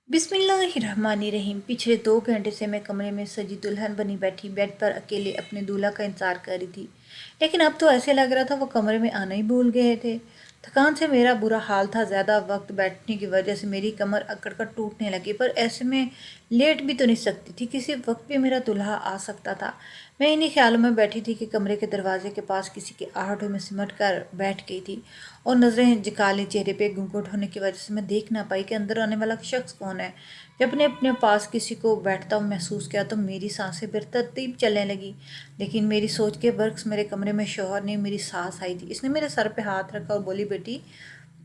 बिस्मिल्लाहिर्रहमानिर्रहीम। पिछले 2 घंटे से मैं कमरे में सजी दुल्हन बनी बैठी बेड पर अकेले अपने दूल्हा का इंतजार कर रही थी। लेकिन अब तो ऐसे लग रहा था वो कमरे में आना ही भूल गए थे। थकान से मेरा बुरा हाल था। ज़्यादा वक्त बैठने की वजह से मेरी कमर अकड़ कर टूटने लगी, पर ऐसे में लेट भी तो नहीं सकती थी। किसी वक्त भी मेरा दूल्हा आ सकता था। मैं इन्हीं ख्यालों में बैठी थी कि कमरे के दरवाजे के पास किसी के आहटों में सिमट कर बैठ गई थी और नज़रें झुका ली। चेहरे पे घूंघट होने की वजह से मैं देख ना पाई कि अंदर आने वाला शख्स कौन है। जब ने अपने पास किसी को बैठता हुआ महसूस किया तो मेरी सांसें बेतरतीब चलने लगी। लेकिन मेरी सोच के बरक्स मेरे कमरे में शौहर ने मेरी सांस आई थी। इसने मेरे सर पे हाथ रखा और बोली, बेटी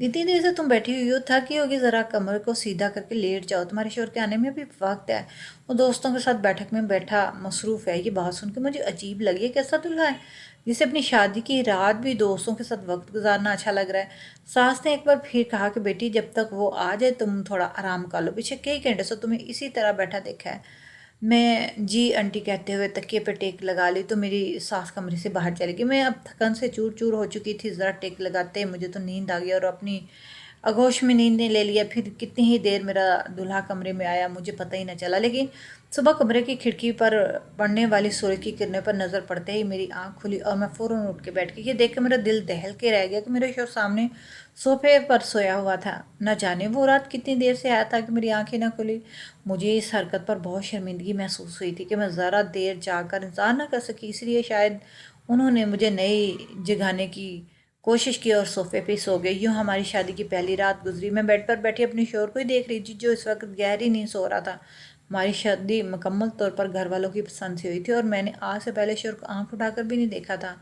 इतनी देर से तुम बैठी हुई हो, थकी होगी, ज़रा कमर को सीधा करके लेट जाओ, तुम्हारे शोर के आने में भी वक्त है। वो दोस्तों के साथ बैठक में बैठा मसरूफ़ है। ये बात सुनकर मुझे अजीब लगी। कैसा दूल्हा है जिसे अपनी शादी की रात भी दोस्तों के साथ वक्त गुजारना अच्छा लग रहा है। सास ने एक बार फिर कहा कि बेटी जब तक वो आ जाए तुम थोड़ा आराम कर लो, पीछे कई घंटे से तुम्हें इसी तरह बैठा देखा है। मैं जी आंटी कहते हुए तकिए पे टेक लगा ली तो मेरी सास कमरे से बाहर चली गई। मैं अब थकन से चूर चूर हो चुकी थी। ज़रा टेक लगाते ही मुझे तो नींद आ गई और अपनी आगोश में नींद ने ले लिया। फिर कितनी ही देर मेरा दूल्हा कमरे में आया मुझे पता ही न चला। लेकिन सुबह कमरे की खिड़की पर पड़ने वाली सूरज की किरणें पर नज़र पड़ते ही मेरी आंख खुली और मैं फ़ौरन उठ के बैठ गई। ये देख के मेरा दिल दहल के रह गया कि मेरे शोर सामने सोफे पर सोया हुआ था। न जाने वो रात कितनी देर से आया था कि मेरी आंखें न खुली। मुझे इस हरकत पर बहुत शर्मिंदगी महसूस हुई थी कि मैं ज़रा देर जाकर इंतज़ार न कर सकी। इसलिए शायद उन्होंने मुझे नई जगाने की कोशिश की और सोफे पे सो गई। यूँ हमारी शादी की पहली रात गुजरी। मैं बेड पर बैठी अपने शोहर को ही देख रही थी जो इस वक्त गहरी नींद सो रहा था। हमारी शादी मुकम्मल तौर पर घर वालों की पसंद से हुई थी और मैंने आज से पहले शोहर को आंख उठाकर भी नहीं देखा था।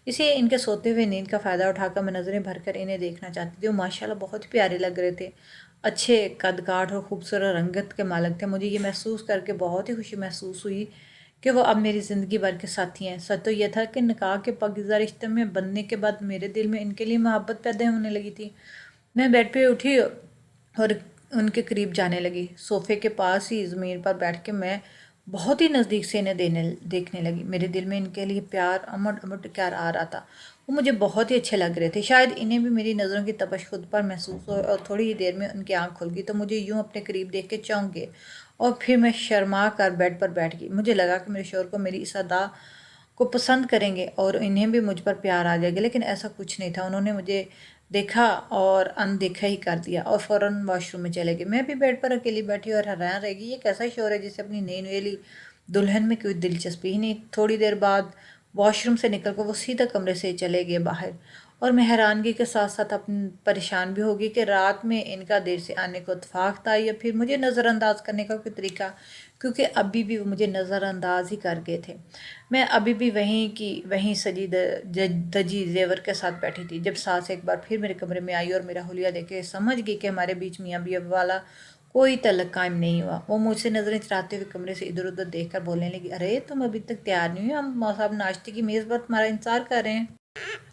इसलिए इनके सोते हुए नींद का फ़ायदा उठाकर मैं नज़रें भरकर इन्हें देखना चाहती थी। वो माशाल्लाह बहुत ही प्यारे लग रहे थे। अच्छे कद-काठ और खूबसूरत रंगत के मालिक थे। मुझे ये महसूस करके बहुत ही खुशी महसूस हुई कि वो अब मेरी ज़िंदगी भर के साथी हैं। सच तो ये था कि निकाह के पाकीज़ा रिश्ते में बनने के बाद मेरे दिल में इनके लिए मोहब्बत पैदा होने लगी थी। मैं बेड पे उठी और उनके करीब जाने लगी। सोफ़े के पास ही ज़मीन पर बैठ के मैं बहुत ही नज़दीक से इन्हें देखने लगी। मेरे दिल में इनके लिए प्यार अमड़ अमड़ प्यार आ रहा था। वो मुझे बहुत ही अच्छे लग रहे थे। शायद इन्हें भी मेरी नज़रों की तपश खुद पर महसूस हो और थोड़ी ही देर में उनकी आंख खुल गई तो मुझे यूं अपने करीब देख के चौंक गए और फिर मैं शर्मा कर बेड पर बैठ गई। मुझे लगा कि मेरे शोहर को मेरी इस अदा को पसंद करेंगे और इन्हें भी मुझ पर प्यार आ जाएगा, लेकिन ऐसा कुछ नहीं था। उन्होंने मुझे देखा और अनदेखा ही कर दिया और फ़ौरन वॉशरूम में चले गए। मैं भी बेड पर अकेली बैठी और हैरान रह गई। ये कैसा शोर है जिसे अपनी नई नवेली दुल्हन में कोई दिलचस्पी ही नहीं। थोड़ी देर बाद वॉशरूम से निकलकर वो सीधा कमरे से चले गए बाहर और मैं हैरानगी के साथ साथ अपनी परेशान भी हो गई कि रात में इनका देर से आने को इत्तेफाक था या फिर मुझे नज़रअंदाज करने का कोई तरीका, क्योंकि अभी भी वो मुझे नज़रअंदाज ही कर गए थे। मैं अभी भी वहीं की वहीं सजी दजी जेवर के साथ बैठी थी जब सास एक बार फिर मेरे कमरे में आई और मेरा हुलिया देखे समझ गई कि हमारे बीच मियाँ बीवी वाला कोई तल्लक कायम नहीं हुआ। वो मुझसे नज़रें चुराते हुए कमरे से इधर उधर देख कर बोलने लगी, अरे तुम अभी तक तैयार नहीं हुई, हम साहब नाश्ते की मेज़ पर तुम्हारा इंतजार कर रहे हैं।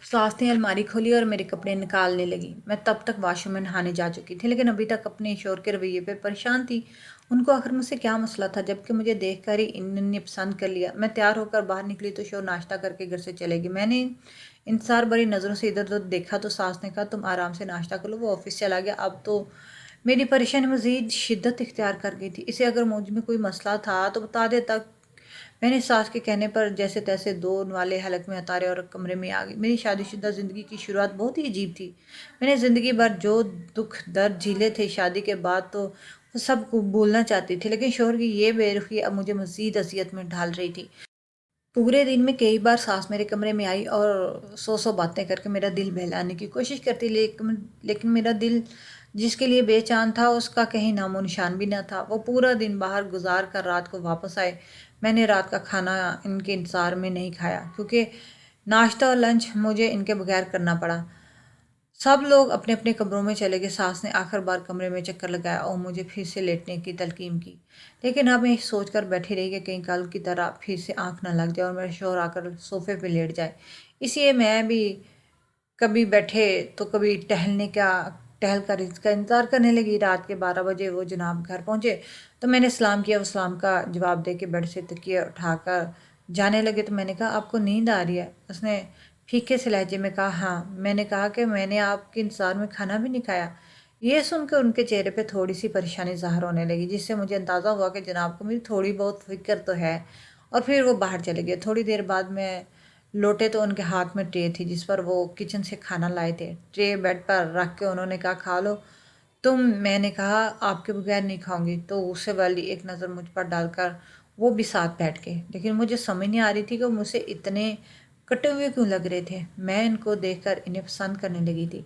सास ने अलमारी खोली और मेरे कपड़े निकालने लगी। मैं तब तक वॉशरूम में नहाने जा चुकी थी, लेकिन अभी तक अपने शोर के रवैये पर परेशान थी। उनको आखिर मुझसे क्या मसला था, जबकि मुझे देखकर ही इन्होंने पसंद कर लिया। मैं तैयार होकर बाहर निकली तो शोर नाश्ता करके घर से चले गई। मैंने इंतजार भरी नज़रों से इधर उधर देखा तो सास ने कहा, तुम आराम से नाश्ता कर लो, वो ऑफिस चला गया। अब तो मेरी परेशानी मज़ीद शिद्दत इख्तियार कर गई थी। इसे अगर मुझ में कोई मसला था तो बता देता। मैंने सास के कहने पर जैसे तैसे दो वाले हलक में उतारे और कमरे में आ गई। मेरी शादीशुदा ज़िंदगी की शुरुआत बहुत ही अजीब थी। मैंने ज़िंदगी भर जो दुख दर्द झीले थे, शादी के बाद तो वो सब को भूलना चाहती थी, लेकिन शोहर की ये बेरुखी अब मुझे मज़ीद अज़ियत में ढाल रही थी। पूरे दिन में कई बार सास मेरे कमरे में आई और सौ सौ बातें करके मेरा दिल बहलाने की कोशिश करती, लेकिन मेरा दिल जिसके लिए बेचैन था उसका कहीं नामो निशान भी ना था। वो पूरा दिन बाहर गुजार कर रात को वापस आए। मैंने रात का खाना इनके इंतज़ार में नहीं खाया क्योंकि नाश्ता और लंच मुझे इनके बगैर करना पड़ा। सब लोग अपने अपने कमरों में चले गए। सास ने आखिर बार कमरे में चक्कर लगाया और मुझे फिर से लेटने की तलकीन की, लेकिन अब मैं सोच कर बैठी रही कि कहीं कल की तरह फिर से आंख ना लग जाए और मेरा शोहर आकर सोफे पे लेट जाए। इसलिए मैं भी कभी बैठे तो कभी टहल कर इसका इंतज़ार करने लगी। रात के 12 बजे वो जनाब घर पहुँचे तो मैंने सलाम किया। वो सलाम का जवाब दे के बेड से तकिया उठाकर जाने लगे तो मैंने कहा, आपको नींद आ रही है? उसने फीके से लहजे में कहा, हाँ। मैंने कहा कि मैंने आपके इंतज़ार में खाना भी नहीं खाया। یہ سن کر ان کے چہرے پہ تھوڑی سی پریشانی ظاہر ہونے لگی، جس سے مجھے اندازہ ہوا کہ جناب کو میری تھوڑی بہت فکر تو ہے، اور پھر وہ باہر چلے گئے۔ تھوڑی دیر بعد میں لوٹے تو ان کے ہاتھ میں ٹرے تھی جس پر وہ کچن سے کھانا لائے تھے۔ ٹرے بیڈ پر رکھ کے انہوں نے کہا، کھا لو میں نے کہا آپ کے بغیر نہیں کھاؤں گی، تو غصے والی ایک نظر مجھ پر ڈال کر وہ بھی ساتھ بیٹھ گئے، لیکن مجھے سمجھ نہیں آ رہی تھی کہ وہ مجھ سے اتنے کٹے ہوئے کیوں لگ رہے تھے۔ میں ان کو دیکھ کر انہیں پسند کرنے لگی تھی۔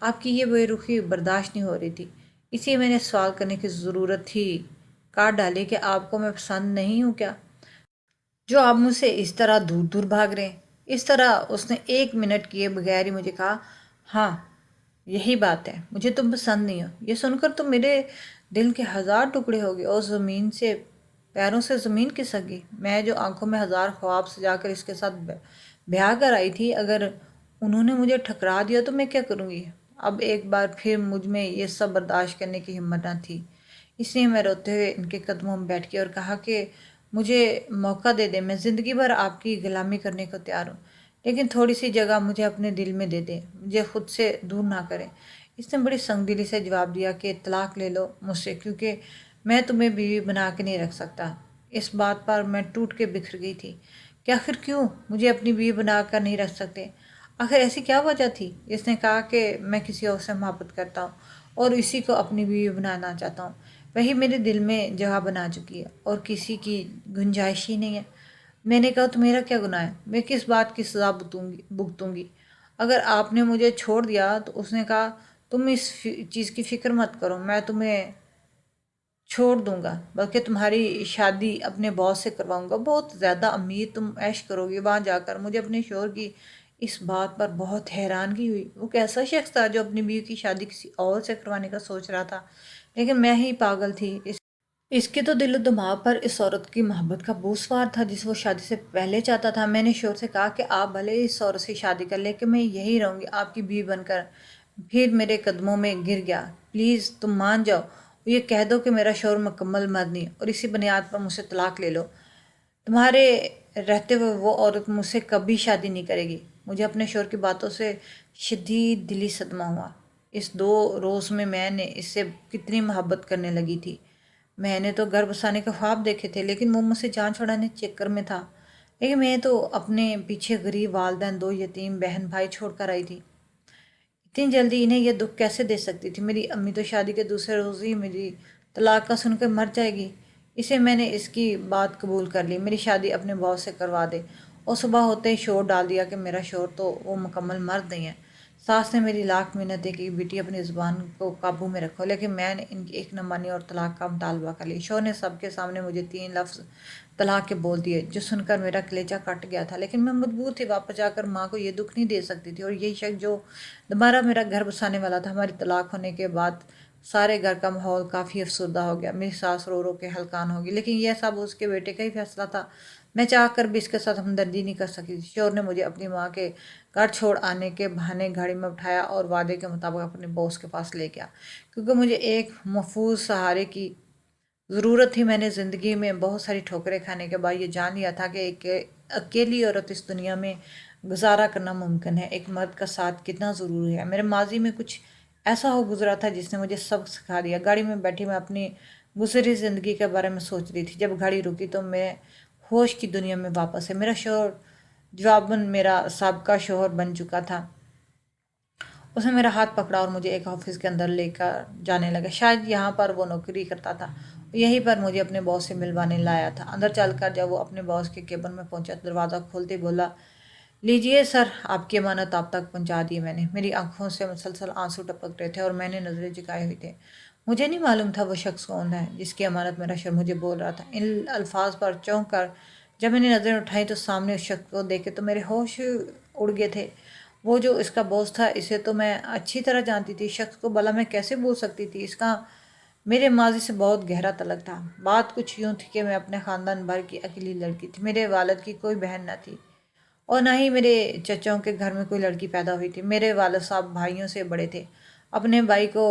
آپ کی یہ بے رخی برداشت نہیں ہو رہی تھی، اس لیے میں نے سوال کرنے کی ضرورت تھی کاٹ ڈالی کہ آپ کو میں پسند نہیں ہوں کیا، جو آپ مجھ سے اس طرح دور دور بھاگ رہے ہیں۔ اس طرح اس نے 1 منٹ کیے بغیر ہی مجھے کہا، ہاں یہی بات ہے، مجھے تم پسند نہیں ہو۔ یہ سن کر تو میرے دل کے 1000 ٹکڑے ہو گئے اور زمین سے پیروں سے زمین کھسک گئی۔ میں جو آنکھوں میں 1000 خواب سجا کر اس کے ساتھ بیاہ کر آئی تھی، اگر انہوں نے مجھے ٹھکرا دیا تو میں کیا کروں گی؟ اب ایک بار پھر مجھ میں یہ سب برداشت کرنے کی ہمت نہ تھی، اس لیے میں روتے ہوئے ان کے قدموں میں بیٹھ گئی اور کہا کہ مجھے موقع دے دیں، میں زندگی بھر آپ کی غلامی کرنے کو تیار ہوں، لیکن تھوڑی سی جگہ مجھے اپنے دل میں دے دیں، مجھے خود سے دور نہ کریں۔ اس نے بڑی سنگ دلی سے جواب دیا کہ طلاق لے لو مجھ سے، کیونکہ میں تمہیں بیوی بنا کے نہیں رکھ سکتا۔ اس بات پر میں ٹوٹ کے بکھر گئی تھی کہ آخر کیوں مجھے اپنی بیوی بنا کر نہیں رکھ سکتے؟ آخر ایسی کیا وجہ تھی؟ اس نے کہا کہ میں کسی اور سے محبت کرتا ہوں اور اسی کو اپنی بیوی بنانا چاہتا ہوں، وہی میرے دل میں جگہ بنا چکی ہے اور کسی کی گنجائش ہی نہیں ہے۔ میں نے کہا، تو میرا کیا گناہ ہے؟ میں کس بات کی سزا بھگتوں گی اگر آپ نے مجھے چھوڑ دیا؟ تو اس نے کہا، تم اس چیز کی فکر مت کرو، میں تمہیں چھوڑ دوں گا، بلکہ تمہاری شادی اپنے باس سے کرواؤں گا، بہت زیادہ امیر تم عیش کرو گی وہاں جا کر۔ مجھے اپنے شوہر کی اس بات پر بہت حیرانگی ہوئی۔ وہ کیسا شخص تھا جو اپنی بیوی کی شادی کسی اور سے کروانے کا سوچ رہا تھا؟ لیکن میں ہی پاگل تھی۔ اس کے تو دل و دماغ پر اس عورت کی محبت کا بوجھ سوار تھا جسے وہ شادی سے پہلے چاہتا تھا۔ میں نے شوہر سے کہا کہ آپ بھلے اس عورت سے شادی کر لیں، کہ میں یہی رہوں گی آپ کی بیوی بن کر۔ پھر میرے قدموں میں گر گیا، پلیز تم مان جاؤ اور یہ کہہ دو کہ میرا شوہر مکمل مرد نہیں اور اسی بنیاد پر مجھ سے طلاق لے لو۔ تمہارے رہتے ہوئے وہ عورت مجھ سے کبھی شادی نہیں کرے گی۔ مجھے اپنے شوہر کی باتوں سے شدید دلی صدمہ ہوا۔ اس 2 روز میں نے اس سے کتنی محبت کرنے لگی تھی۔ میں نے تو گھر بسانے کے خواب دیکھے تھے، لیکن وہ مجھ سے جان چھڑانے کے چکر میں تھا، لیکن میں تو اپنے پیچھے غریب والدین، 2 یتیم بہن بھائی چھوڑ کر آئی تھی۔ اتنی جلدی انہیں یہ دکھ کیسے دے سکتی تھی؟ میری امی تو شادی کے دوسرے روز ہی میری طلاق کا سن کر مر جائے گی۔ اسے میں نے اس کی بات قبول کر لی، میری شادی اپنے باس سے کروا دے، اور صبح ہوتے ہی شور ڈال دیا کہ میرا شوہر تو وہ مکمل مرد نہیں ہے۔ ساس نے میری لاکھ منتیں کی، بیٹی اپنی زبان کو قابو میں رکھو، لیکن میں نے ان کی ایک نہ مانی اور طلاق کا مطالبہ کر لی۔ شوہر نے سب کے سامنے مجھے 3 لفظ طلاق کے بول دیے، جو سن کر میرا کلیجہ کٹ گیا تھا، لیکن میں مجبور تھی۔ واپس جا کر ماں کو یہ دکھ نہیں دے سکتی تھی، اور یہی شخص جو دوبارہ میرا گھر بسانے والا تھا۔ ہماری طلاق ہونے کے بعد سارے گھر کا ماحول کافی افسردہ ہو گیا، میری ساس رو رو کے ہلکان ہوگی، لیکن یہ سب اس کے بیٹے کا ہی فیصلہ تھا۔ میں چاہ کر بھی اس کے ساتھ ہمدردی نہیں کر سکی تھی۔ شوہر نے مجھے اپنی ماں کے گھر چھوڑ آنے کے بہانے گاڑی میں بٹھایا اور وعدے کے مطابق اپنے باس کے پاس لے گیا، کیونکہ مجھے ایک محفوظ سہارے کی ضرورت تھی۔ میں نے زندگی میں بہت ساری ٹھوکریں کھانے کے بعد یہ جان لیا تھا کہ ایک اکیلی عورت اس دنیا میں گزارا کرنا ممکن ہے، ایک مرد کا ساتھ کتنا ضروری ہے۔ میرے ماضی میں کچھ ایسا ہو گزرا تھا جس نے مجھے سبق سکھا دیا۔ گاڑی میں بیٹھی میں اپنی گزری زندگی کے بارے میں سوچ رہی تھی، جب گاڑی رکی تو میں ہوش کی دنیا میں واپس ہے۔ میرا شوہر جواباً میرا سابقہ شوہر بن چکا تھا۔ اس نے میرا ہاتھ پکڑا اور مجھے ایک آفس کے اندر لے کر جانے لگا، شاید یہاں پر وہ نوکری کرتا تھا، یہیں پر مجھے اپنے باس سے ملوانے لایا تھا۔ اندر چل کر جب وہ اپنے باس کے کیبن میں پہنچا تو دروازہ کھولتے بولا، لیجئے سر، آپ کی امانت آپ تک پہنچا دی میں نے۔ میری آنکھوں سے مسلسل آنسو ٹپک رہے تھے اور میں نے نظریں جھکائے ہوئی تھی۔ مجھے نہیں معلوم تھا وہ شخص کون ہے جس کی امانت میرا شوہر مجھے بول رہا تھا۔ ان الفاظ پر چونک کر جب میں نے نظریں اٹھائیں تو سامنے اس شخص کو دیکھے تو میرے ہوش اڑ گئے تھے۔ وہ جو اس کا باس تھا، اسے تو میں اچھی طرح جانتی تھی، شخص کو بھلا میں کیسے بھول سکتی تھی؟ اس کا میرے ماضی سے بہت گہرا تعلق تھا۔ بات کچھ یوں تھی کہ میں اپنے خاندان بھر کی اکیلی لڑکی تھی، میرے والد کی کوئی بہن نہ تھی اور نہ ہی میرے چچاؤں کے گھر میں کوئی لڑکی پیدا ہوئی تھی۔ میرے والد صاحب بھائیوں سے بڑے تھے، اپنے بھائی کو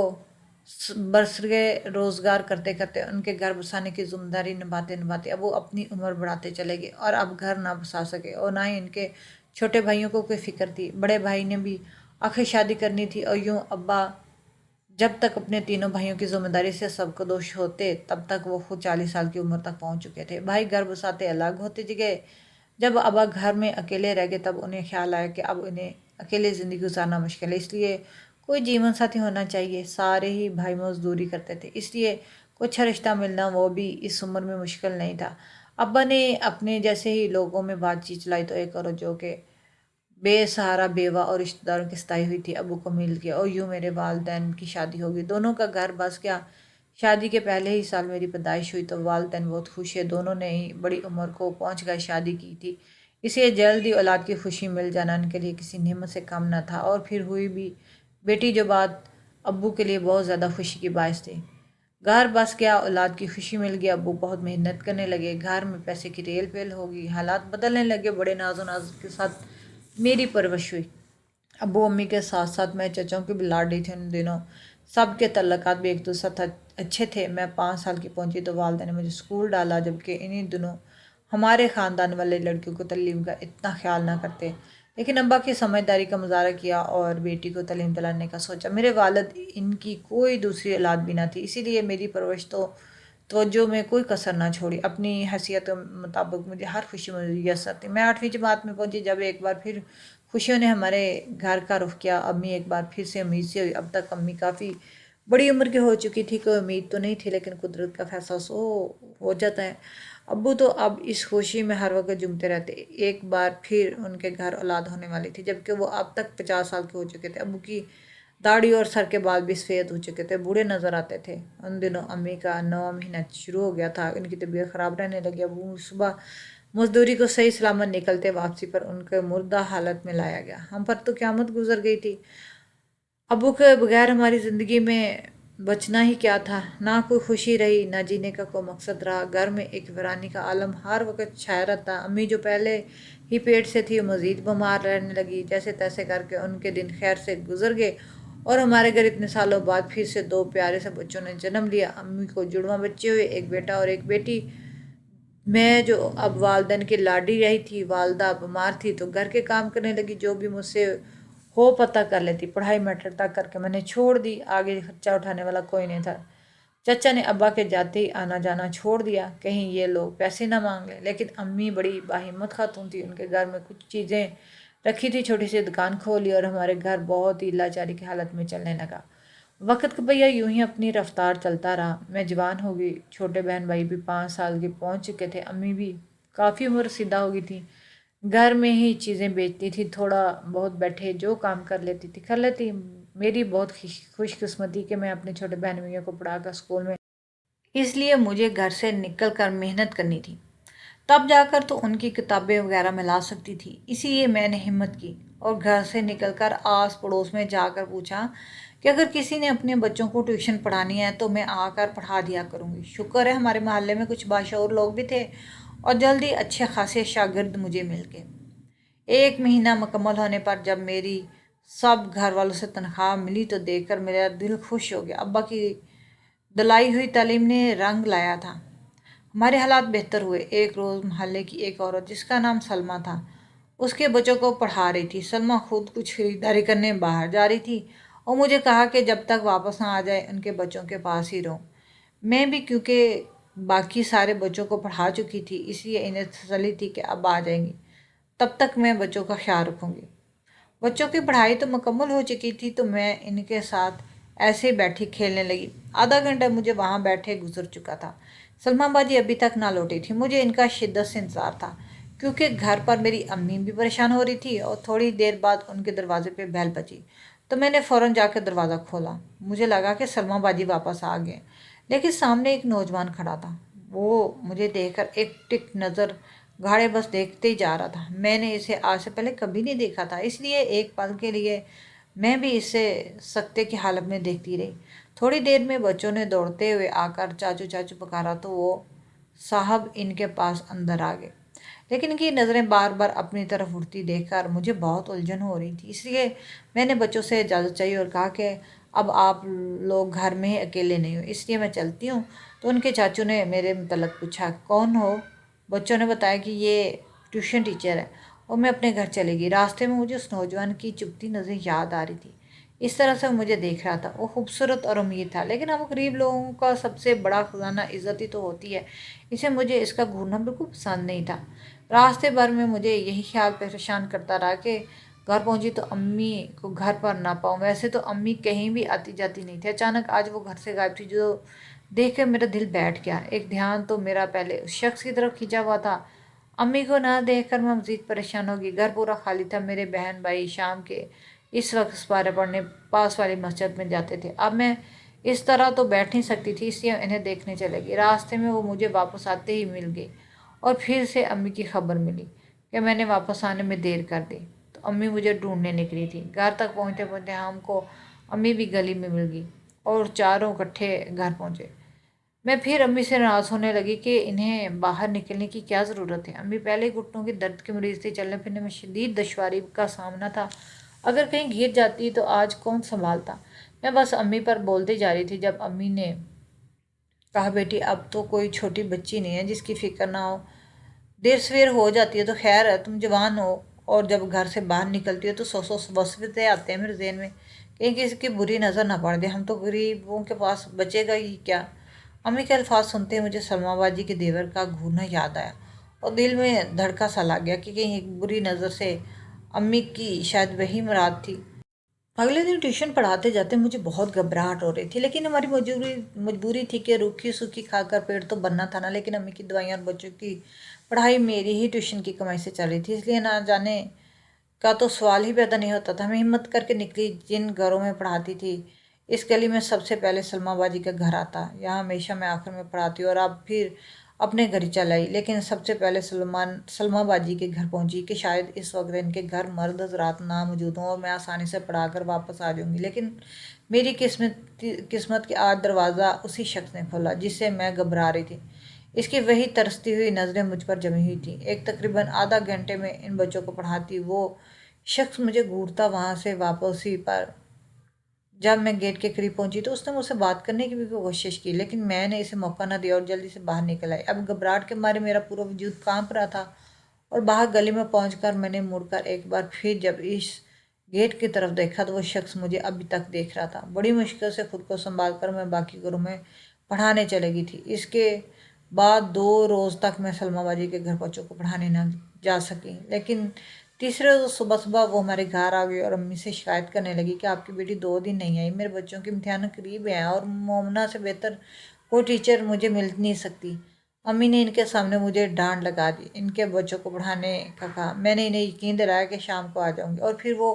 برسرے روزگار کرتے کرتے ان کے گھر بسانے کی ذمہ داری نبھاتے نبھاتے اب وہ اپنی عمر بڑھاتے چلے گئے اور اب گھر نہ بسا سکے، اور نہ ہی ان کے چھوٹے بھائیوں کو کوئی فکر تھی۔ بڑے بھائی نے بھی آخر شادی کرنی تھی اور یوں ابا जब तक अपने तीनों भाइयों की जिम्मेदारी से सबको दोष होते तब तक वो खुद 40 साल की उम्र तक पहुंच चुके थे। भाई घर बसाते अलग होते गए। जब अब्बा घर में अकेले रह गए तब उन्हें ख्याल आया कि अब उन्हें अकेले ज़िंदगी गुजारना मुश्किल है, इसलिए कोई जीवन साथी होना चाहिए। सारे ही भाई मजदूरी करते थे, इसलिए कोई अच्छा रिश्ता मिलना वो भी इस उम्र में मुश्किल नहीं था। अब्बा ने अपने जैसे ही लोगों में बातचीत चलाई तो एक औरत जो कि बेसहारा बेवा और रिश्तेदारों की सताई हुई थी अबू को मिल गया, और यूँ मेरे वालदैन की शादी हो गई। दोनों का घर बस गया। शादी के पहले ही साल मेरी पैदाइश हुई तो वालदैन बहुत खुश है। दोनों ने ही बड़ी उम्र को पहुंच कर शादी की थी, इसलिए जल्दी औलाद की खुशी मिल जाना उनके लिए किसी नेमत से कम न था। और फिर हुई भी बेटी, जो बात अब्बू के लिए बहुत ज़्यादा खुशी की बायस थी। घर बस गया, औलाद की खुशी मिल गई। अब्बू बहुत मेहनत करने लगे, घर में पैसे की रेल पेल होगी, हालात बदलने लगे। बड़े नाजो नाज के साथ मेरी परवरिश हुई। अब्बू अम्मी के साथ साथ मैं चचाओं की भी लाडली थी उन दिनों। सबके तल्लकात भी एक दूसरे साथ अच्छे थे। मैं 5 साल की पहुंची तो वालदा ने मुझे स्कूल डाला, जबकि इन्हीं दिनों हमारे ख़ानदान वाले लड़कियों को तलीम का इतना ख्याल ना करते। लेकिन अब्बा की समझदारी का मुजाहरा किया और बेटी को तलीम दिलाने का सोचा। मेरे वालिद इनकी कोई दूसरी औलाद भी ना थी, इसीलिए मेरी परवरिश तो तवज्जो में कोई कसर ना छोड़ी। अपनी हैसियत के मुताबिक मुझे हर खुशी मुयसर थी। मैं 8वीं जमात में पहुंची जब एक बार फिर खुशियों ने हमारे घर का रुख किया। अम्मी एक बार फिर से उम्मीद से हुई। अब तक अम्मी काफ़ी बड़ी उम्र की हो चुकी थी, कोई उम्मीद तो नहीं थी, लेकिन कुदरत का फैसला सो हो जाता है। अब्बू तो अब इस खुशी में हर वक्त झूमते रहते। एक बार फिर उनके घर औलाद होने वाली थी, जबकि वो अब तक 50 साल के हो चुके थे। अब्बू की दाढ़ी और सर के बाल भी सफ़ेद हो चुके थे, बूढ़े नज़र आते थे। उन दिनों अम्मी का 9वां महीना शुरू हो गया था, उनकी तबीयत ख़राब रहने लगी। अबू सुबह मजदूरी को सही सलामत निकलते वापसी पर उनके मुर्दा हालत में लाया गया। हम पर तो क़यामत गुजर गई थी। अबू के बगैर हमारी ज़िंदगी में बचना ही क्या था। ना कोई खुशी रही, ना जीने का कोई मकसद रहा। घर में एक वीरानी का आलम हर वक्त छाया रहता। अम्मी जो पहले ही पेट से थी वो मज़ीद बीमार रहने लगी। जैसे तैसे करके उनके दिन खैर से गुजर गए और हमारे घर इतने सालों बाद फिर से 2 प्यारे से बच्चों ने जन्म लिया। अम्मी को जुड़वा बच्चे हुए, एक बेटा और एक बेटी। मैं जो अब वालदैन की लाडी रही थी, वालदा बीमार थी तो घर के काम करने लगी। जो भी मुझसे हो पता कर लेती। पढ़ाई मैट्रिक तक करके मैंने छोड़ दी, आगे खर्चा उठाने वाला कोई नहीं था। चाचा ने अब्बा के जाते ही आना जाना छोड़ दिया, कहीं ये लोग पैसे ना मांग लें। लेकिन अम्मी बड़ी बाहिम्मत खातून थी, उनके घर में कुछ चीज़ें रखी थी, छोटी सी दुकान खोली और हमारे घर बहुत ही लाचारी की हालत में चलने लगा। वक्त का भैया यूं ही अपनी रफ्तार चलता रहा। मैं जवान हो गई, छोटे बहन भाई भी 5 साल के पहुंच चुके थे। अम्मी भी काफ़ी उम्र सीधा हो गई थी, घर में ही चीज़ें बेचती थी, थोड़ा बहुत बैठे जो काम कर लेती थी कर लेती। मेरी बहुत खुशकिस्मती कि मैं अपने छोटे बहन भैया को पढ़ाकर स्कूल में, इसलिए मुझे घर से निकल कर मेहनत करनी थी, तब जाकर तो उनकी किताबें वगैरह मैं ला सकती थी। इसीलिए मैंने हिम्मत की और घर से निकलकर आस पड़ोस में जाकर पूछा कि अगर किसी ने अपने बच्चों को ट्यूशन पढ़ानी है तो मैं आकर पढ़ा दिया करूँगी। शुक्र है हमारे मोहल्ले में कुछ बाशऊर लोग भी थे और जल्दी अच्छे खासे शागिर्द मुझे मिल गए। 1 महीना मुकम्मल होने पर जब मेरी सब घर वालों से तनख्वाह मिली तो देखकर मेरा दिल खुश हो गया। अब्बा की दिलाई हुई तालीम ने रंग लाया था, हमारे हालात बेहतर हुए। एक रोज़ मोहल्ले की एक औरत जिसका नाम सलमा था, उसके बच्चों को पढ़ा रही थी। सलमा खुद कुछ खरीदारी करने बाहर जा रही थी और मुझे कहा कि जब तक वापस ना आ जाए उनके बच्चों के पास ही रहूं। मैं भी, क्योंकि बाकी सारे बच्चों को पढ़ा चुकी थी, इसलिए इन्हें तसल्ली थी कि अब आ जाएंगी, तब तक मैं बच्चों का ख्याल रखूंगी। बच्चों की पढ़ाई तो मुकम्मल हो चुकी थी तो मैं इनके साथ ऐसे ही बैठी खेलने लगी। आधा घंटा मुझे वहाँ बैठे गुजर चुका था। सलमा बाजी अभी तक ना लौटी थी। मुझे इनका शिद्दत से इंतज़ार था, क्योंकि घर पर मेरी अम्मी भी परेशान हो रही थी और थोड़ी देर बाद उनके दरवाजे पे बेल बजी तो मैंने फ़ौरन जाकर दरवाज़ा खोला। मुझे लगा कि सलमा बाजी वापस आ गए, लेकिन सामने एक नौजवान खड़ा था। वो मुझे देखकर एक टिक नज़र गाड़े बस देखते ही जा रहा था। मैंने इसे आज से पहले कभी नहीं देखा था, इसलिए एक पल के लिए मैं भी इसे सकते की हालत में देखती रही। थोड़ी देर में बच्चों ने दौड़ते हुए आकर चाचू चाचू पुकारा तो वो साहब इनके पास अंदर आ गए। लेकिन इनकी नज़रें बार बार अपनी तरफ उड़ती देखकर मुझे बहुत उलझन हो रही थी, इसलिए मैंने बच्चों से इजाज़त चाहिए और कहा कि अब आप लोग घर में ही अकेले नहीं हो, इसलिए मैं चलती हूँ। तो उनके चाचू ने मेरे मतलब पूछा, कौन हो? बच्चों ने बताया कि ये ट्यूशन टीचर है, और मैं अपने घर चली गई। रास्ते में मुझे उस नौजवान की चुभती नज़र याद आ रही थी। اس طرح سے وہ مجھے دیکھ رہا تھا۔ وہ خوبصورت اور امیر تھا، لیکن ہم غریب لوگوں کا سب سے بڑا خزانہ عزت ہی تو ہوتی ہے، اسے مجھے اس کا گھورنا بالکل پسند نہیں تھا۔ راستے بھر میں مجھے یہی خیال پریشان کرتا رہا کہ گھر پہنچی تو امی کو گھر پر نہ پاؤں۔ ویسے تو امی کہیں بھی آتی جاتی نہیں تھی، اچانک آج وہ گھر سے غائب تھی، جو دیکھ کر میرا دل بیٹھ گیا۔ ایک دھیان تو میرا پہلے اس شخص کی طرف کھینچا ہوا تھا۔ امی کو نہ دیکھ کر میں مزید پریشان ہوگی۔ گھر پورا خالی تھا، میرے بہن بھائی شام کے اس وقت سپارے پڑھنے پاس والی مسجد میں جاتے تھے۔ اب میں اس طرح تو بیٹھ نہیں سکتی تھی، اس لیے انہیں دیکھنے چلے گی۔ راستے میں وہ مجھے واپس آتے ہی مل گئی اور پھر سے امی کی خبر ملی کہ میں نے واپس آنے میں دیر کر دی، تو امی مجھے ڈھونڈنے نکلی تھی۔ گھر تک پہنچتے پہنچتے ہم کو امی بھی گلی میں مل گئی اور چاروں اکٹھے گھر پہنچے۔ میں پھر امی سے ناراض ہونے لگی کہ انہیں باہر نکلنے کی کیا ضرورت ہے۔ امی پہلے گھٹنوں کی درد کے مریض تھی، چلنے پھرنے میں شدید دشواری کا سامنا تھا، اگر کہیں گر جاتی تو آج کون سنبھالتا۔ میں بس امی پر بولتی جا رہی تھی، جب امی نے کہا بیٹی اب تو کوئی چھوٹی بچی نہیں ہے جس کی فکر نہ ہو، دیر سویر ہو جاتی ہے تو خیر ہے، تم جوان ہو اور جب گھر سے باہر نکلتی ہو تو سو سو وسوسے آتے ہیں میرے ذہن میں، کہیں کسی کی بری نظر نہ پڑ دے، ہم تو غریبوں کے پاس بچے گا ہی کیا۔ امی کے الفاظ سنتے ہی مجھے سلما باجی کے دیور کا گھورنا یاد آیا اور دل میں دھڑکا سا لگ گیا کہ کہیں ایک بری نظر سے امی کی شاید وہی مراد تھی۔ اگلے دن ٹیوشن پڑھاتے جاتے مجھے بہت گھبراہٹ ہو رہی تھی، لیکن ہماری مجبوری تھی کہ روکھی سوکھی کھا کر پیٹ تو بننا تھا نا۔ لیکن امی کی دوائیاں اور بچوں کی پڑھائی میری ہی ٹیوشن کی کمائی سے چل رہی تھی، اس لیے نہ جانے کا تو سوال ہی پیدا نہیں ہوتا تھا۔ میں ہمت کر کے نکلی، جن گھروں میں پڑھاتی تھی اس گلی میں سب سے پہلے سلما باجی کا گھر آتا، یہاں ہمیشہ میں آخر میں پڑھاتی اور اب پھر اپنے گھر ہی چل آئی، لیکن سب سے پہلے سلما باجی کے گھر پہنچی کہ شاید اس وقت ان کے گھر مرد حضرات نہ موجود ہوں اور میں آسانی سے پڑھا کر واپس آ جاؤں گی۔ لیکن میری قسمت کے آج دروازہ اسی شخص نے کھولا جس سے میں گھبرا رہی تھی۔ اس کی وہی ترستی ہوئی نظریں مجھ پر جمی ہوئی تھیں۔ ایک تقریباً آدھا گھنٹے میں ان بچوں کو پڑھاتی وہ شخص مجھے گھورتا وہاں سے واپسی پر جب میں گیٹ کے قریب پہنچی تو اس نے مجھ سے بات کرنے کی بھی کوشش کی، لیکن میں نے اسے موقع نہ دیا اور جلدی سے باہر نکل آئی۔ اب گھبراہٹ کے مارے میرا پورا وجود کانپ رہا تھا اور باہر گلی میں پہنچ کر میں نے مڑ کر ایک بار پھر جب اس گیٹ کی طرف دیکھا تو وہ شخص مجھے ابھی تک دیکھ رہا تھا۔ بڑی مشکل سے خود کو سنبھال کر میں باقی گھروں میں پڑھانے چلے گئی تھی۔ اس کے بعد 2 روز تک میں سلما باجی کے گھر بچوں کو پڑھانے نہ جا سکی، لیکن تیسرے روز صبح صبح وہ ہمارے گھر آ گئی اور امی سے شکایت کرنے لگی کہ آپ کی بیٹی 2 دن نہیں آئی، میرے بچوں کے امتحان قریب ہیں اور مومنہ سے بہتر کوئی ٹیچر مجھے مل نہیں سکتی۔ امی نے ان کے سامنے مجھے ڈانٹ لگا دی، ان کے بچوں کو پڑھانے کا کہا۔ میں نے انہیں یقین دلایا کہ شام کو آ جاؤں گی اور پھر وہ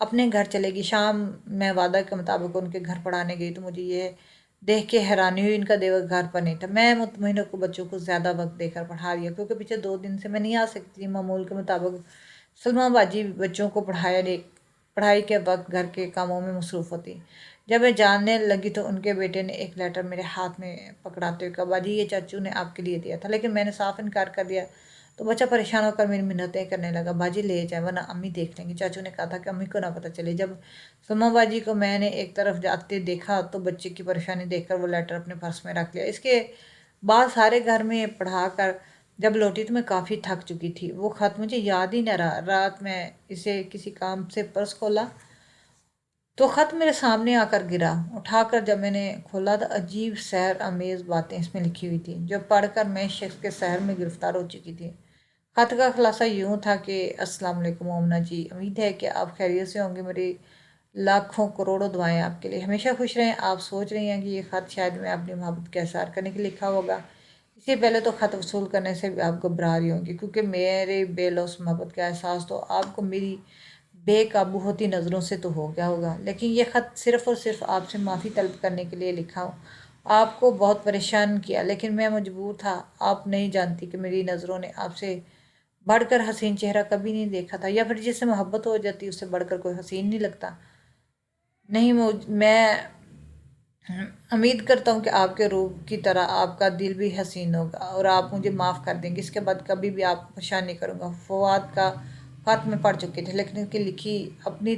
اپنے گھر چلے گی۔ شام میں وعدہ کے مطابق ان کے گھر پڑھانے گئی تو مجھے یہ دیکھ کے حیرانی ہوئی ان کا دیور گھر پر نہیں تھا۔ میں مطمئن ہو کے بچوں کو زیادہ وقت دے کر پڑھا دیا، کیونکہ پچھلے 2 دن سے میں نہیں آ سکتی تھی۔ معمول کے مطابق سلما باجی بچوں کو پڑھائی کے وقت گھر کے کاموں میں مصروف ہوتی۔ جب میں جاننے لگی تو ان کے بیٹے نے ایک لیٹر میرے ہاتھ میں پکڑاتے ہوئے کہا باجی یہ چاچو نے آپ کے لیے دیا تھا، لیکن میں نے صاف انکار کر دیا تو بچہ پریشان ہو کر میری منتیں کرنے لگا باجی لے جائیں ورنہ امی دیکھ لیں گی۔ چاچو نے کہا تھا کہ امی کو نہ پتہ چلے۔ جب سلما باجی کو میں نے ایک طرف جاتے دیکھا تو بچے کی پریشانی دیکھ کر وہ لیٹر اپنے پرس میں رکھ لیا۔ اس کے بعد سارے گھر میں پڑھا کر جب لوٹی تو میں کافی تھک چکی تھی، وہ خط مجھے یاد ہی نہ رہا۔ رات میں اسے کسی کام سے پرس کھولا تو خط میرے سامنے آ کر گرا۔ اٹھا کر جب میں نے کھولا تو عجیب سحر آمیز باتیں اس میں لکھی ہوئی تھیں جو پڑھ کر میں اس شخص کے سحر میں گرفتار ہو چکی تھی۔ خط کا خلاصہ یوں تھا کہ السلام علیکم مومنہ جی، امید ہے کہ آپ خیریت سے ہوں گے، میری لاکھوں کروڑوں دعائیں آپ کے لیے، ہمیشہ خوش رہیں۔ آپ سوچ رہی ہیں کہ یہ خط شاید میں اپنی محبت کا اظہار کرنے کے لیے لکھا ہوگا، اس سے پہلے تو خط وصول کرنے سے بھی آپ گھبرا رہی ہوں گی، کیونکہ میرے بے لوث محبت کا احساس تو آپ کو میری بے قابو ہوتی نظروں سے تو ہو گیا ہوگا، لیکن یہ خط صرف اور صرف آپ سے معافی طلب کرنے کے لیے لکھا ہوں۔ آپ کو بہت پریشان کیا لیکن میں مجبور تھا۔ آپ نہیں جانتی کہ میری نظروں نے آپ سے بڑھ کر حسین چہرہ کبھی نہیں دیکھا تھا، یا پھر جس سے محبت ہو جاتی اس سے بڑھ کر کوئی حسین نہیں لگتا۔ نہیں میں امید کرتا ہوں کہ آپ کے روح کی طرح آپ کا دل بھی حسین ہوگا اور آپ مجھے معاف کر دیں گے، اس کے بعد کبھی بھی آپ کو پریشان نہیں کروں گا۔ فواد کا خط میں پڑھ چکی تھی، لیکن ان کی لکھی اپنی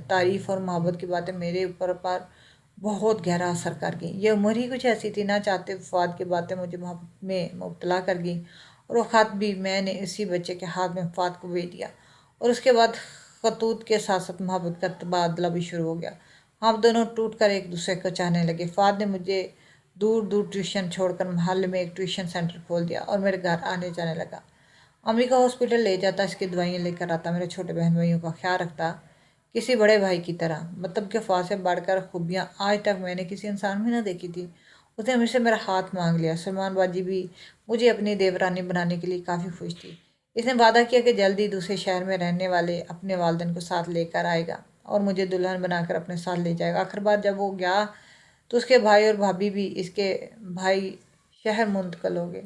تعریف اور محبت کی باتیں میرے اوپر پر بہت گہرا اثر کر گئیں۔ یہ عمر ہی کچھ ایسی تھی، نہ چاہتے فواد کی باتیں مجھے محبت میں مبتلا کر گئیں، اور وہ خط بھی میں نے اسی بچے کے ہاتھ میں فواد کو بھیج دیا، اور اس کے بعد خطوط کے ساتھ ساتھ محبت کا تبادلہ بھی شروع ہو گیا۔ हम दोनों टूट कर एक दूसरे को चाहने लगे। फ़ाद ने मुझे दूर दूर ट्यूशन छोड़कर मोहल्ले में एक ट्यूशन सेंटर खोल दिया और मेरे घर आने जाने लगा। अम्मी का हॉस्पिटल ले जाता, इसकी दवाइयाँ लेकर आता, मेरे छोटे बहन भाइयों का ख्याल रखता किसी बड़े भाई की तरह। मतलब के फ़ाद से बढ़कर खूबियाँ आज तक मैंने किसी इंसान में न देखी थी। उसने मुझसे मेरा हाथ मांग लिया। सलमान बाजी भी मुझे अपनी देवरानी बनाने के लिए काफ़ी खुश थी। इसने वादा किया कि जल्द ही दूसरे शहर में रहने वाले अपने वालिदैन को साथ लेकर आएगा और मुझे दुल्हन बनाकर अपने साथ ले जाएगा। आखिर बार जब वो गया तो उसके भाई और भाभी भी इसके भाई शहर मुंतकिल हो गए।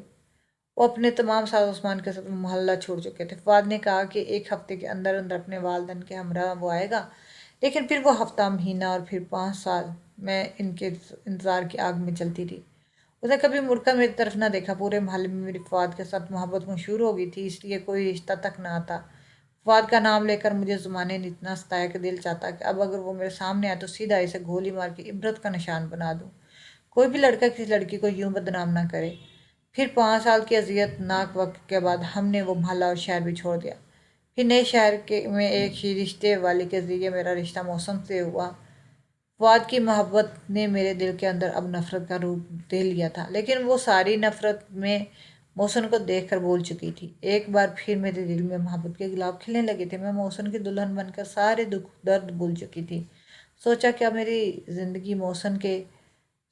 वो अपने तमाम साथ उस्मान के साथ मोहल्ला छोड़ चुके थे। फवाद ने कहा कि एक हफ्ते के अंदर अंदर अपने वालिदैन के हमरा वो आएगा, लेकिन फिर वो हफ्ता, महीना और फिर 5 साल मैं इनके इंतज़ार की आग में चलती रही। उसने कभी मुड़कर मेरी तरफ ना देखा। पूरे मोहल्ले में मेरी फवाद के साथ मोहब्बत मशहूर हो गई थी, इसलिए कोई रिश्ता तक ना आता। फवाद का नाम लेकर मुझे ज़माने ने इतना सताया कि दिल चाहता कि अब अगर वो मेरे सामने आए तो सीधा इसे गोली मार के इबरत का निशान बना दूँ। कोई भी लड़का किसी लड़की को यूं बदनाम ना करे। फिर 5 साल की अजियतनाक वक्त के बाद हमने वो मोहल्ला और शहर भी छोड़ दिया। फिर नए शहर के में एक ही रिश्ते वाली के ज़रिए मेरा रिश्ता मौसम से हुआ। फवाद की मोहब्बत ने मेरे दिल के अंदर अब नफ़रत का रूप दे लिया था, लेकिन वो सारी नफ़रत में मौसम को देख कर बोल चुकी थी। एक बार फिर मेरे दिल में मोहब्बत के गुलाब खिलने लगे थे। मैं मौसम की दुल्हन बनकर सारे दुख दर्द भूल चुकी थी। सोचा क्या मेरी ज़िंदगी मौसम के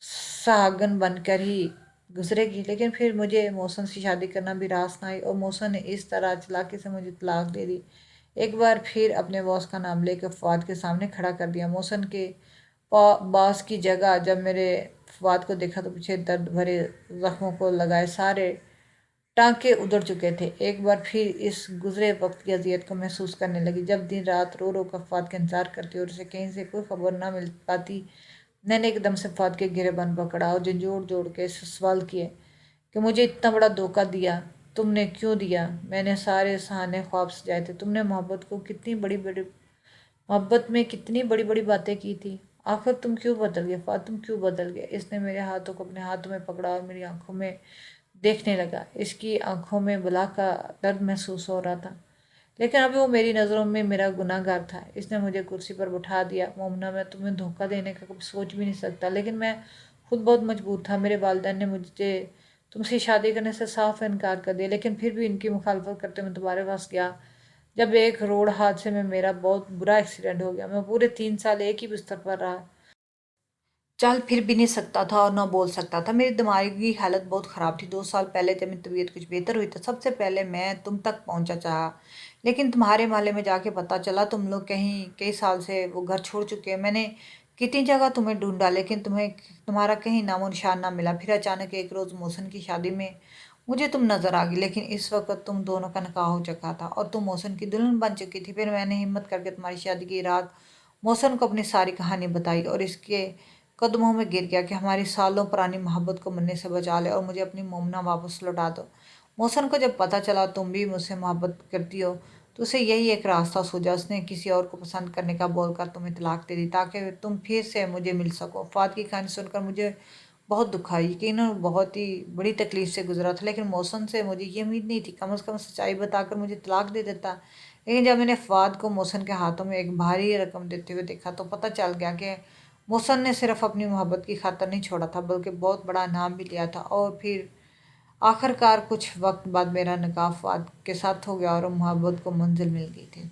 सुहागन बनकर ही गुजरेगी, लेकिन फिर मुझे मौसम से शादी करना भी रास ना आई और मौसम ने इस तरह चालाकी से मुझे तलाक दे दी। एक बार फिर अपने बॉस का नाम लेकर फवाद के सामने खड़ा कर दिया। मौसम के बॉस की जगह जब मेरे फवाद को देखा तो पीछे दर्द भरे जख्मों को लगाए सारे टांके उधड़ चुके थे। एक बार फिर इस गुजरे वक्त की अजियत को महसूस करने लगी। जब दिन रात रो रो कर फवाद का इंतजार करती और उसे कहीं से कोई खबर ना मिल पाती, मैंने एकदम से फवाद के गिरेबान पकड़ा और झंझोड़ जोड़ के सवाल किए कि मुझे इतना बड़ा धोखा दिया, तुमने क्यों दिया? मैंने सारे सहाने ख्वाब सजाए थे, तुमने मोहब्बत में कितनी बड़ी बड़ी बातें की थी। आखिर तुम क्यों बदल गए फवाद, तुम क्यों बदल गए? इसने मेरे हाथों को अपने हाथों में पकड़ा और मेरी आंखों में देखने लगा। इसकी आंखों में बला का दर्द महसूस हो रहा था, लेकिन अभी वो मेरी नज़रों में मेरा गुनाहगार था। इसने मुझे कुर्सी पर बैठा दिया। मोमना, मैं तुम्हें धोखा देने का कभी सोच भी नहीं सकता, लेकिन मैं खुद बहुत मजबूर था। मेरे वालिदैन ने मुझे तुमसे शादी करने से साफ इनकार कर दिया, लेकिन फिर भी इनकी मुखालफत करते मैं तुम्हारे पास गया। जब एक रोड हादसे में मेरा बहुत बुरा एक्सीडेंट हो गया, मैं पूरे 3 साल एक ही बिस्तर पर रहा। चल फिर भी नहीं सकता था और ना बोल सकता था। मेरी दिमागी हालत बहुत ख़राब थी। 2 साल पहले जब मेरी तबीयत कुछ बेहतर हुई तो सबसे पहले मैं तुम तक पहुंचा चाहा, लेकिन तुम्हारे मोहल्ले में जाके पता चला तुम लोग कहीं कई साल से वो घर छोड़ चुके हैं। मैंने कितनी जगह तुम्हें ढूंढा, लेकिन तुम्हारा कहीं नामो निशान ना मिला। फिर अचानक एक रोज़ मौसम की शादी में मुझे तुम नज़र आ गई, लेकिन इस वक्त तुम दोनों का निकाह हो चुका था और तुम मौसम की दुल्हन बन चुकी थी। फिर मैंने हिम्मत करके तुम्हारी शादी की रात मौसम को अपनी सारी कहानी बताई और इसके कदमों में गिर गया कि हमारी सालों पुरानी मोहब्बत को मरने से बचा ले और मुझे अपनी मोमना वापस लौटा दो। मौसम को जब पता चला तुम भी मुझसे मोहब्बत करती हो तो उसे यही एक रास्ता सूझा। उसने किसी और को पसंद करने का बोलकर तुम्हें तलाक दे दी ताकि तुम फिर से मुझे मिल सको। फात की कहानी सुनकर मुझे बहुत दुख आई। यकीनन बहुत ही बड़ी तकलीफ से गुजरा था, लेकिन मौसम से मुझे ये उम्मीद नहीं थी। कम से कम सच्चाई बताकर मुझे तलाक दे देता। लेकिन जब मैंने फाद को मौसम के हाथों में एक भारी रकम देते हुए देखा तो पता चल गया कि मोहसन ने सिर्फ अपनी मोहब्बत की खातर नहीं छोड़ा था, बल्कि बहुत बड़ा इनाम भी लिया था। और फिर आखिरकार कुछ वक्त बाद मेरा निकाह फवाद के साथ हो गया और मोहब्बत को मंजिल मिल गई थी।